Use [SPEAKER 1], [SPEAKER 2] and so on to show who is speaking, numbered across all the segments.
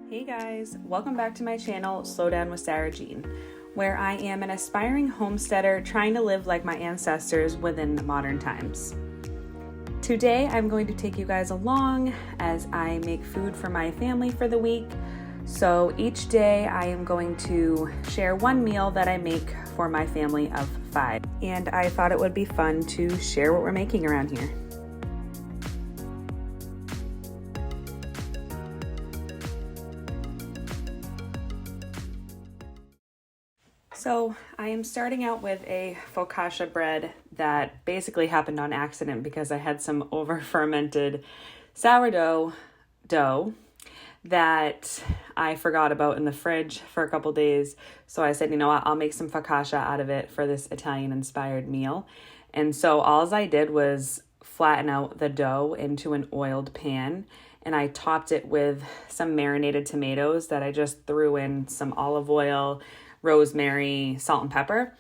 [SPEAKER 1] Hey guys, welcome back to my channel, Slow Down with Sarah Jean, where I am an aspiring homesteader trying to live like my ancestors within modern times. Today I'm going to take you guys along as I make food for my family for the week. So each day I am going to share one meal that I make for my family of 5. And I thought it would be fun to share what we're making around here. So I am starting out with a focaccia bread that basically happened on accident because I had some over-fermented sourdough dough that I forgot about in the fridge for a couple days. So I said, you know what, I'll make some focaccia out of it for this Italian-inspired meal. And so all I did was flatten out the dough into an oiled pan, and I topped it with some marinated tomatoes that I just threw in some olive oil, rosemary, salt, and pepper.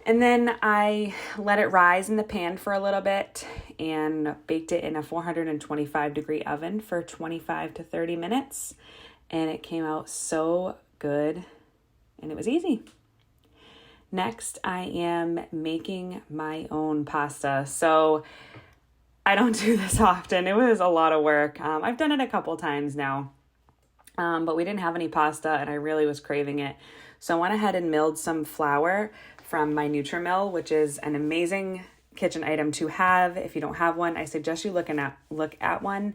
[SPEAKER 1] And then I let it rise in the pan for a little bit and baked it in a 425 degree oven for 25 to 30 minutes. And it came out so good and it was easy. Next, I am making my own pasta. So I don't do this often. It was a lot of work. I've done it a couple times now, but we didn't have any pasta and I really was craving it. So I went ahead and milled some flour from my Nutrimill, which is an amazing kitchen item to have. If you don't have one, I suggest you look at one.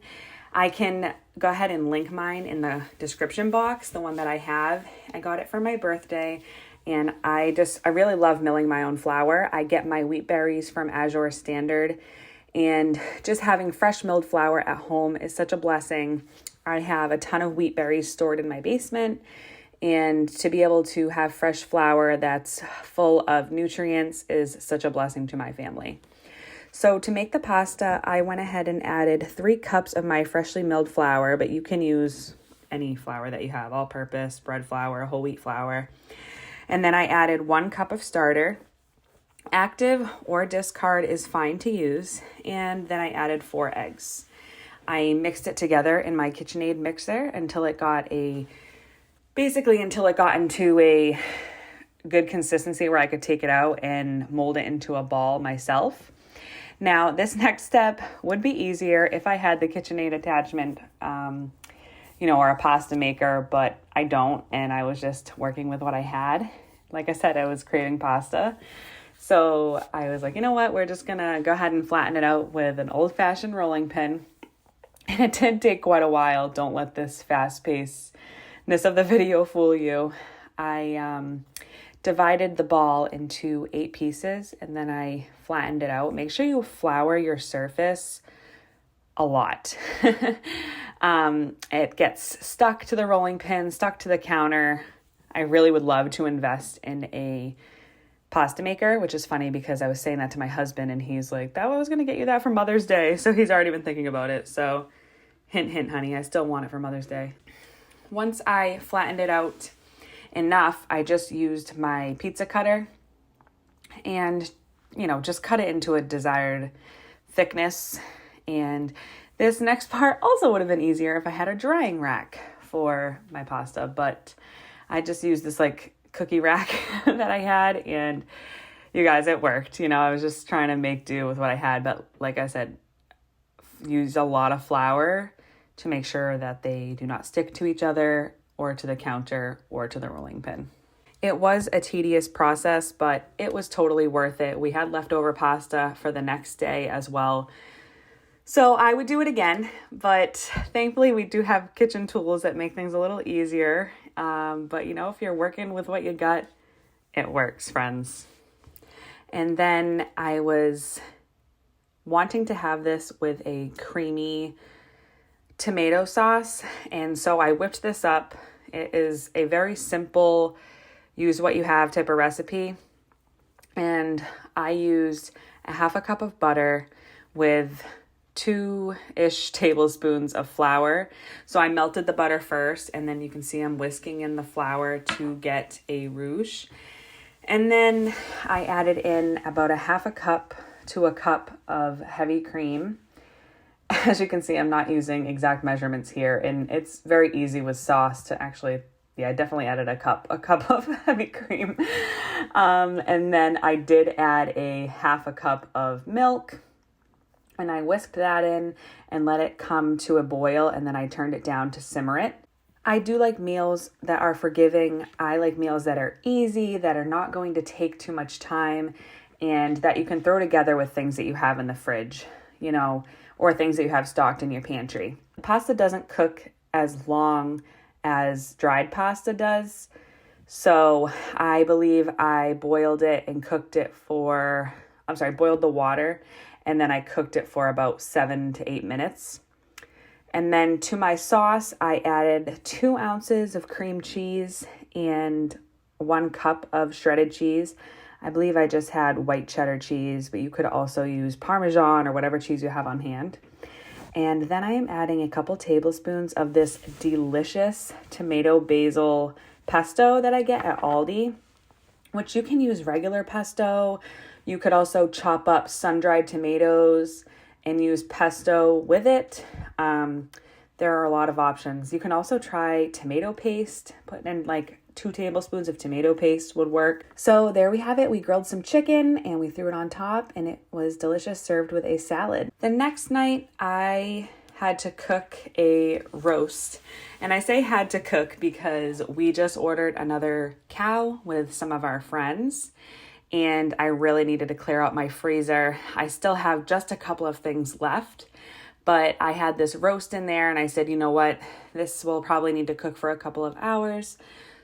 [SPEAKER 1] I can go ahead and link mine in the description box, the one that I have. I got it for my birthday, and I really love milling my own flour. I get my wheat berries from Azure Standard, and just having fresh milled flour at home is such a blessing. I have a ton of wheat berries stored in my basement, and to be able to have fresh flour that's full of nutrients is such a blessing to my family. So to make the pasta, I went ahead and added 3 cups of my freshly milled flour, but you can use any flour that you have, all-purpose, bread flour, whole wheat flour. And then I added 1 cup of starter. Active or discard is fine to use. And then I added 4 eggs. I mixed it together in my KitchenAid mixer until it got into a good consistency where I could take it out and mold it into a ball myself. Now, this next step would be easier if I had the KitchenAid attachment, or a pasta maker, but I don't, and I was just working with what I had. Like I said, I was craving pasta. So I was like, you know what, we're just gonna go ahead and flatten it out with an old-fashioned rolling pin. And it did take quite a while. Don't let this fast-paced of the video fool you. I divided the ball into 8 pieces and then I flattened it out. Make sure you flour your surface a lot. It gets stuck to the rolling pin, stuck to the counter. I really would love to invest in a pasta maker, which is funny because I was saying that to my husband and he's like, I was going to get you that for Mother's Day. So he's already been thinking about it. So hint, hint, honey, I still want it for Mother's Day. Once I flattened it out enough, I just used my pizza cutter and, just cut it into a desired thickness. And this next part also would have been easier if I had a drying rack for my pasta, but I just used this cookie rack that I had, and you guys, it worked. I was just trying to make do with what I had, but like I said, used a lot of flour to make sure that they do not stick to each other or to the counter or to the rolling pin. It was a tedious process, but it was totally worth it. We had leftover pasta for the next day as well. So I would do it again, but thankfully we do have kitchen tools that make things a little easier. But if you're working with what you got, it works, friends. And then I was wanting to have this with a creamy tomato sauce, and so I whipped this up. It is a very simple use what you have type of recipe, and I used a 1/2 cup of butter with 2-ish tablespoons of flour. So I melted the butter first, and then you can see I'm whisking in the flour to get a rouge, and then I added in about a 1/2 cup to a cup of heavy cream. As you can see, I'm not using exact measurements here, and it's very easy with sauce to actually, yeah, I definitely added a cup of heavy cream. And then I did add a half a cup of milk, and I whisked that in and let it come to a boil, and then I turned it down to simmer it. I do like meals that are forgiving. I like meals that are easy, that are not going to take too much time, and that you can throw together with things that you have in the fridge, or things that you have stocked in your pantry. Pasta doesn't cook as long as dried pasta does. So I believe I boiled it and cooked it boiled the water, and then I cooked it for about 7 to 8 minutes. And then to my sauce, I added 2 ounces of cream cheese and 1 cup of shredded cheese. I believe I just had white cheddar cheese, but you could also use Parmesan or whatever cheese you have on hand. And then I am adding a couple tablespoons of this delicious tomato basil pesto that I get at Aldi, which you can use regular pesto. You could also chop up sun-dried tomatoes and use pesto with it. There are a lot of options. You can also try tomato paste. Put in like 2 tablespoons of tomato paste would work. So there we have it. We grilled some chicken and we threw it on top, and it was delicious, served with a salad. The next night I had to cook a roast. And I say had to cook because we just ordered another cow with some of our friends, and I really needed to clear out my freezer. I still have just a couple of things left, but I had this roast in there, and I said, you know what, this will probably need to cook for a couple of hours,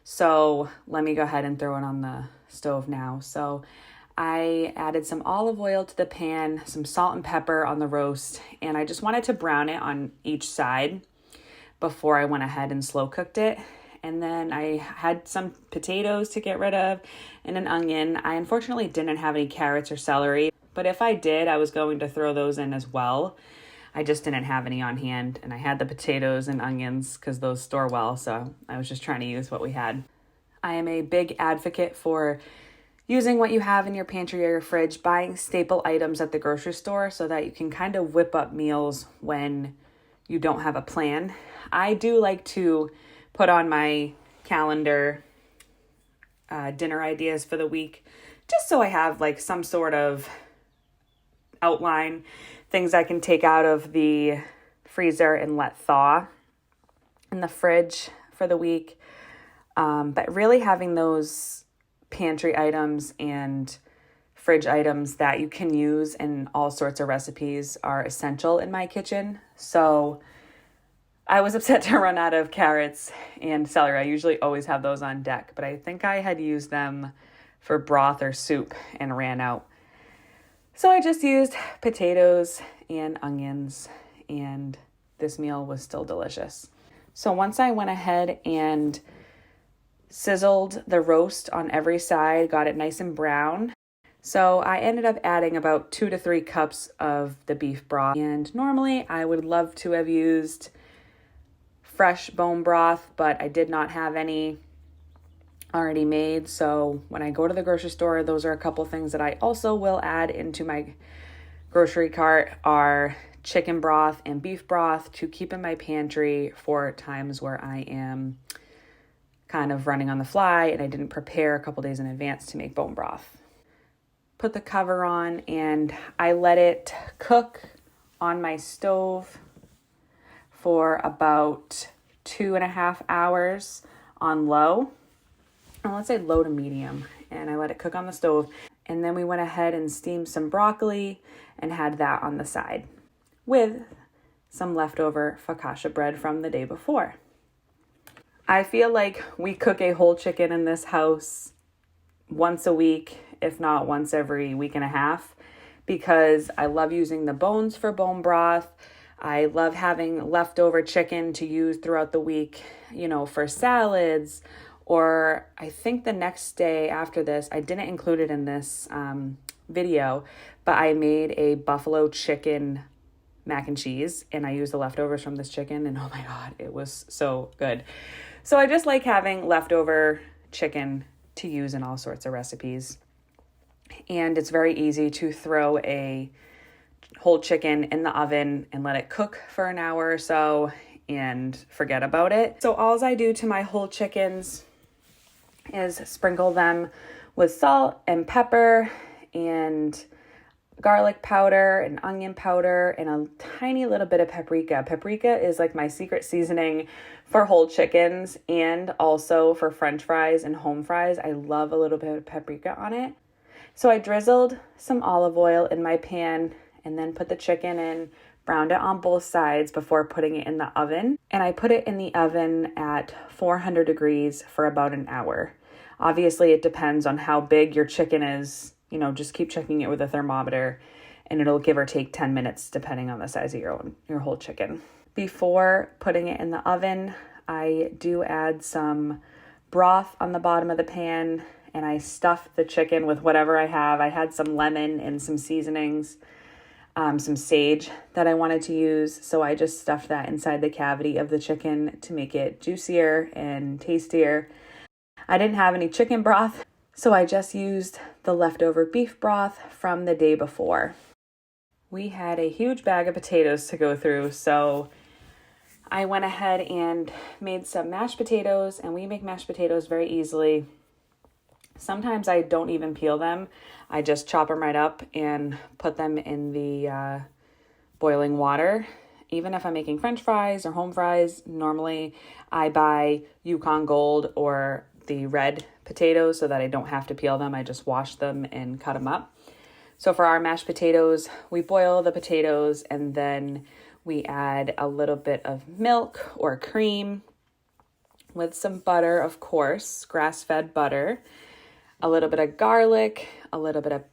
[SPEAKER 1] so let me go ahead and throw it on the stove now. So I added some olive oil to the pan, some salt and pepper on the roast, and I just wanted to brown it on each side before I went ahead and slow cooked it. And then I had some potatoes to get rid of and an onion. I unfortunately didn't have any carrots or celery, but if I did, I was going to throw those in as well. I just didn't have any on hand, and I had the potatoes and onions because those store well, so I was just trying to use what we had. I am a big advocate for using what you have in your pantry or your fridge, buying staple items at the grocery store so that you can kind of whip up meals when you don't have a plan. I do like to put on my calendar dinner ideas for the week, just so I have like some sort of outline, things I can take out of the freezer and let thaw in the fridge for the week. But really having those pantry items and fridge items that you can use in all sorts of recipes are essential in my kitchen. So I was upset to run out of carrots and celery. I usually always have those on deck, but I think I had used them for broth or soup and ran out. So I just used potatoes and onions, and this meal was still delicious. So once I went ahead and sizzled the roast on every side, got it nice and brown. So I ended up adding about 2 to 3 cups of the beef broth. And normally I would love to have used fresh bone broth, but I did not have any already made. So when I go to the grocery store, those are a couple things that I also will add into my grocery cart are chicken broth and beef broth to keep in my pantry for times where I am kind of running on the fly and I didn't prepare a couple days in advance to make bone broth. Put the cover on and I let it cook on my stove for about 2.5 hours on low. And let's say low to medium. And I let it cook on the stove. And then we went ahead and steamed some broccoli and had that on the side with some leftover focaccia bread from the day before. I feel like we cook a whole chicken in this house once a week, if not once every week and a half, because I love using the bones for bone broth. I love having leftover chicken to use throughout the week, for salads. Or I think the next day after this, I didn't include it in this video, but I made a buffalo chicken mac and cheese, and I used the leftovers from this chicken, and oh my God, it was so good. So I just like having leftover chicken to use in all sorts of recipes. And it's very easy to throw a whole chicken in the oven and let it cook for an hour or so and forget about it. So all I do to my whole chickens is sprinkle them with salt and pepper and garlic powder and onion powder and a tiny little bit of paprika. Paprika is like my secret seasoning for whole chickens and also for French fries and home fries. I love a little bit of paprika on it. So I drizzled some olive oil in my pan and then put the chicken in, browned it on both sides before putting it in the oven. And I put it in the oven at 400 degrees for about an hour. Obviously, it depends on how big your chicken is. You know, just keep checking it with a thermometer and it'll give or take 10 minutes depending on the size of your whole chicken. Before putting it in the oven, I do add some broth on the bottom of the pan and I stuff the chicken with whatever I have. I had some lemon and some seasonings, some sage that I wanted to use. So I just stuffed that inside the cavity of the chicken to make it juicier and tastier. I didn't have any chicken broth, so I just used the leftover beef broth from the day before. We had a huge bag of potatoes to go through, so I went ahead and made some mashed potatoes, and we make mashed potatoes very easily. Sometimes I don't even peel them. I just chop them right up and put them in the boiling water. Even if I'm making French fries or home fries, normally I buy Yukon Gold or the red potatoes so that I don't have to peel them. I just wash them and cut them up. So for our mashed potatoes, we boil the potatoes and then we add a little bit of milk or cream with some butter, of course, grass-fed butter, a little bit of garlic, a little bit of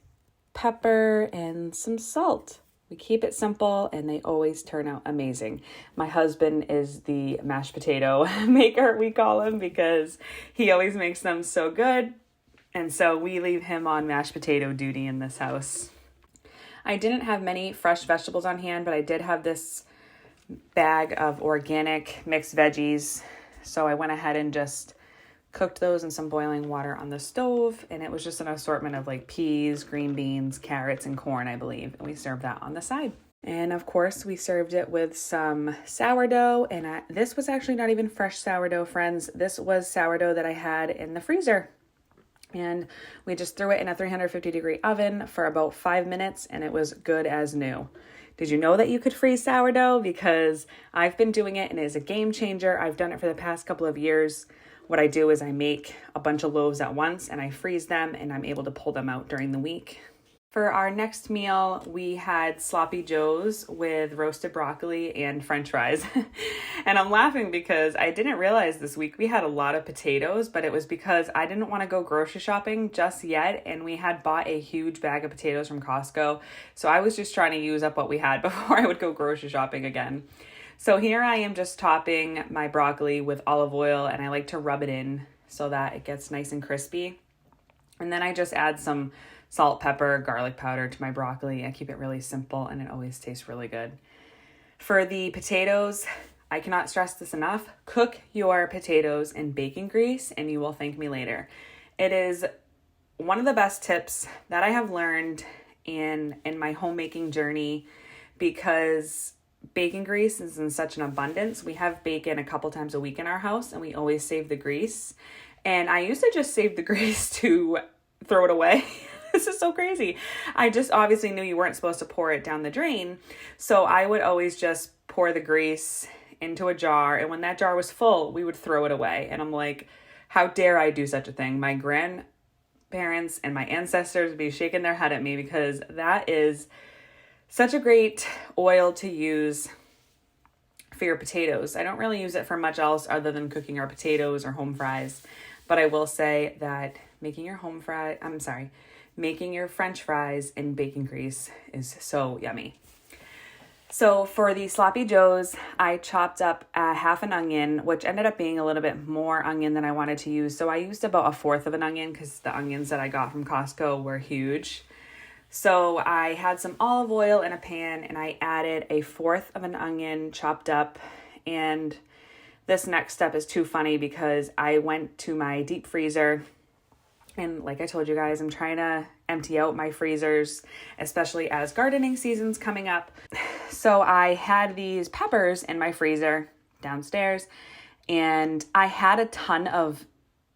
[SPEAKER 1] pepper, and some salt. We keep it simple and they always turn out amazing. My husband is the mashed potato maker, we call him, because he always makes them so good. And so we leave him on mashed potato duty in this house. I didn't have many fresh vegetables on hand, but I did have this bag of organic mixed veggies. So I went ahead and just cooked those in some boiling water on the stove, and it was just an assortment of like peas, green beans, carrots, and corn, I believe, and we served that on the side. And of course, we served it with some sourdough, and this was actually not even fresh sourdough, friends. This was sourdough that I had in the freezer, and we just threw it in a 350-degree oven for about 5 minutes, and it was good as new. Did you know that you could freeze sourdough? Because I've been doing it, and it is a game changer. I've done it for the past couple of years. What I do is I make a bunch of loaves at once and I freeze them and I'm able to pull them out during the week. For our next meal, we had sloppy joes with roasted broccoli and French fries. And I'm laughing because I didn't realize this week we had a lot of potatoes, but it was because I didn't want to go grocery shopping just yet. And we had bought a huge bag of potatoes from Costco. So I was just trying to use up what we had before I would go grocery shopping again. So here I am just topping my broccoli with olive oil, and I like to rub it in so that it gets nice and crispy. And then I just add some salt, pepper, garlic powder to my broccoli. I keep it really simple and it always tastes really good. For the potatoes, I cannot stress this enough. Cook your potatoes in bacon grease and you will thank me later. It is one of the best tips that I have learned in my homemaking journey because bacon grease is in such an abundance. We have bacon a couple times a week in our house and we always save the grease. And I used to just save the grease to throw it away. This is so crazy. I just obviously knew you weren't supposed to pour it down the drain. So I would always just pour the grease into a jar. And when that jar was full, we would throw it away. And I'm like, how dare I do such a thing? My grandparents and my ancestors would be shaking their head at me because that is such a great oil to use for your potatoes. I don't really use it for much else other than cooking our potatoes or home fries. But I will say that making your French fries in bacon grease is so yummy. So for the sloppy joes, I chopped up half an onion, which ended up being a little bit more onion than I wanted to use. So I used about 1/4 of an onion because the onions that I got from Costco were huge. So I had some olive oil in a pan and I added 1/4 of an onion chopped up. And this next step is too funny because I went to my deep freezer And like I told you guys, I'm trying to empty out my freezers, especially as gardening season's coming up. So I had these peppers in my freezer downstairs, and I had a ton of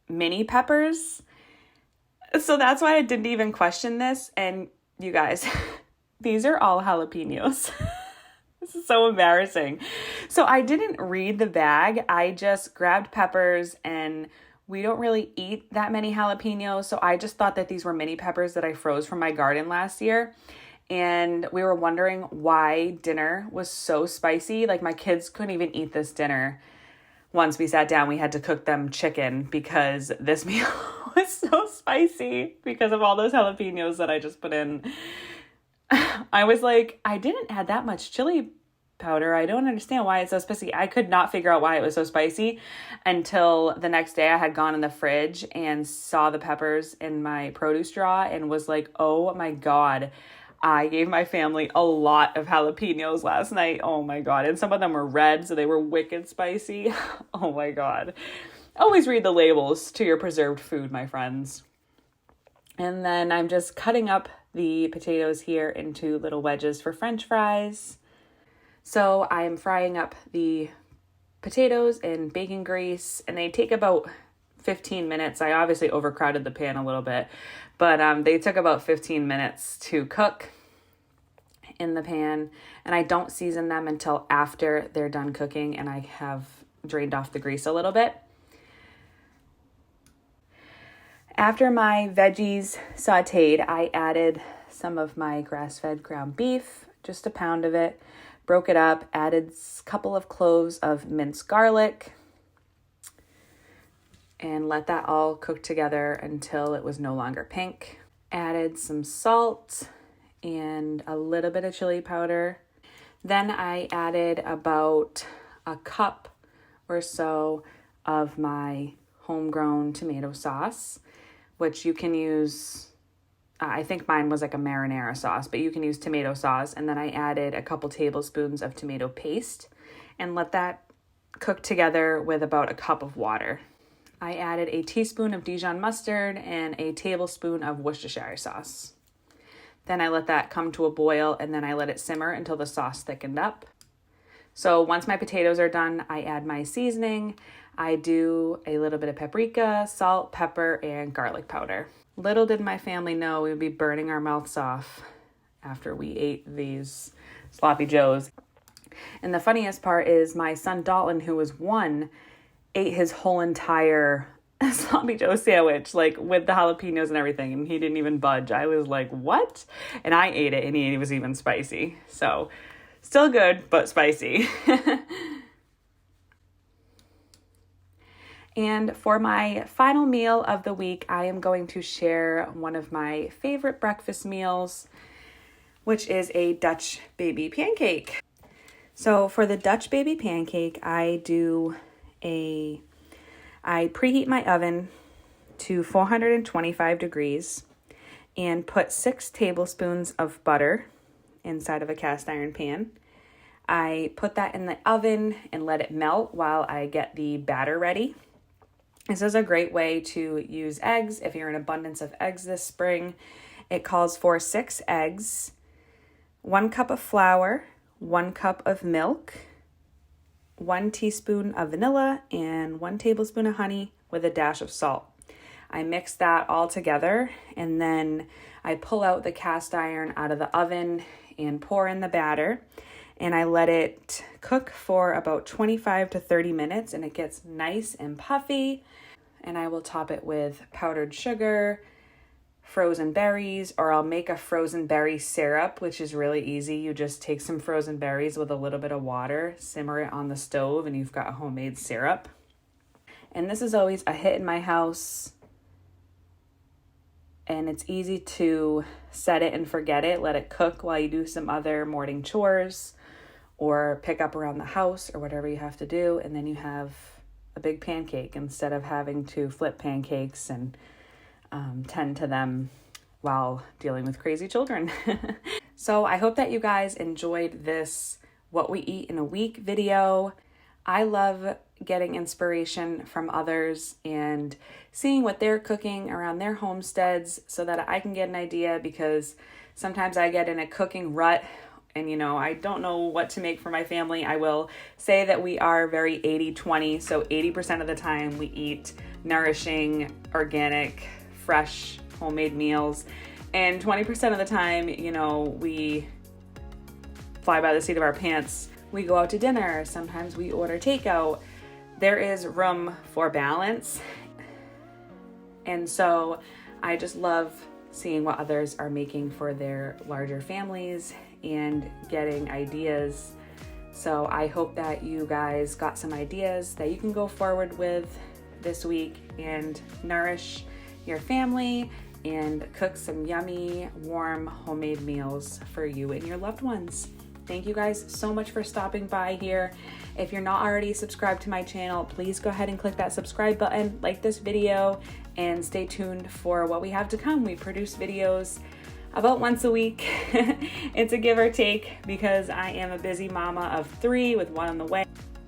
[SPEAKER 1] mini peppers. So that's why I didn't even question this. And you guys, these are all jalapenos. This is so embarrassing. So I didn't read the bag. I just grabbed peppers, and we don't really eat that many jalapenos. So I just thought that these were mini peppers that I froze from my garden last year. And we were wondering why dinner was so spicy. Like, my kids couldn't even eat this dinner. Once we sat down, we had to cook them chicken because this meal was so spicy because of all those jalapenos that I just put in. I was like, I didn't add that much chili powder. I don't understand why it's so spicy. I could not figure out why it was so spicy until the next day I had gone in the fridge and saw the peppers in my produce drawer and was like, oh my God. I gave my family a lot of jalapenos last night. Oh my God. And some of them were red, so they were wicked spicy. Oh my God. Always read the labels to your preserved food, my friends. And then I'm just cutting up the potatoes here into little wedges for French fries. So I'm frying up the potatoes in bacon grease, and they take about 15 minutes. I obviously overcrowded the pan a little bit, but they took about 15 minutes to cook in the pan, and I don't season them until after they're done cooking and I have drained off the grease a little bit. After my veggies sauteed, I added some of my grass-fed ground beef, just a pound of it, broke it up, added a couple of cloves of minced garlic, and let that all cook together until it was no longer pink. Added some salt and a little bit of chili powder. Then I added about a cup or so of my homegrown tomato sauce, which you can use, I think mine was like a marinara sauce, but you can use tomato sauce. And then I added a couple tablespoons of tomato paste and let that cook together with about a cup of water. I added a teaspoon of Dijon mustard and a tablespoon of Worcestershire sauce. Then I let that come to a boil, and then I let it simmer until the sauce thickened up. So once my potatoes are done, I add my seasoning. I do a little bit of paprika, salt, pepper, and garlic powder. Little did my family know we would be burning our mouths off after we ate these sloppy joes. And the funniest part is my son Dalton, who was 1, ate his whole entire sloppy joe sandwich, like with the jalapenos and everything, and he didn't even budge. I was like, what? And I ate it, and it was even spicy. So still good, but spicy. And for my final meal of the week, I am going to share one of my favorite breakfast meals, which is a Dutch baby pancake. So for the Dutch baby pancake, I preheat my oven to 425 degrees and put 6 tablespoons of butter inside of a cast iron pan. I put that in the oven and let it melt while I get the batter ready. This is a great way to use eggs if you're in abundance of eggs this spring. It calls for 6 eggs, 1 cup of flour, 1 cup of milk, 1 teaspoon of vanilla, and 1 tablespoon of honey with a dash of salt. I mix that all together, and then I pull out the cast iron out of the oven and pour in the batter, and I let it cook for about 25 to 30 minutes, and it gets nice and puffy. And I will top it with powdered sugar, frozen berries, or I'll make a frozen berry syrup, which is really easy. You just take some frozen berries with a little bit of water, simmer it on the stove, and you've got a homemade syrup. And this is always a hit in my house. And it's easy to set it and forget it. Let it cook while you do some other morning chores or pick up around the house or whatever you have to do. And then you have a big pancake instead of having to flip pancakes and tend to them while dealing with crazy children. So I hope that you guys enjoyed this What We Eat in a Week video. I love getting inspiration from others and seeing what they're cooking around their homesteads so that I can get an idea, because sometimes I get in a cooking rut and I don't know what to make for my family. I will say that we are very 80-20, so 80% of the time we eat nourishing, organic, fresh, homemade meals, and 20% of the time, we fly by the seat of our pants. We go out to dinner, sometimes we order takeout. There is room for balance. And so I just love seeing what others are making for their larger families and getting ideas. So I hope that you guys got some ideas that you can go forward with this week and nourish your family and cook some yummy, warm, homemade meals for you and your loved ones. Thank you guys so much for stopping by here. If you're not already subscribed to my channel, please go ahead and click that subscribe button, like this video, and stay tuned for what we have to come. We produce videos about once a week. It's a give or take because I am a busy mama of 3 with 1 on the way.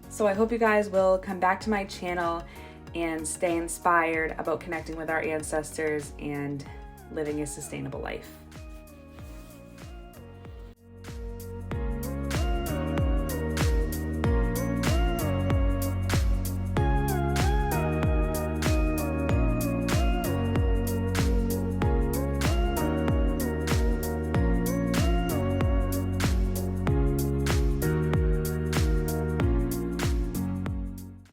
[SPEAKER 1] So I hope you guys will come back to my channel and stay inspired about connecting with our ancestors and living a sustainable life.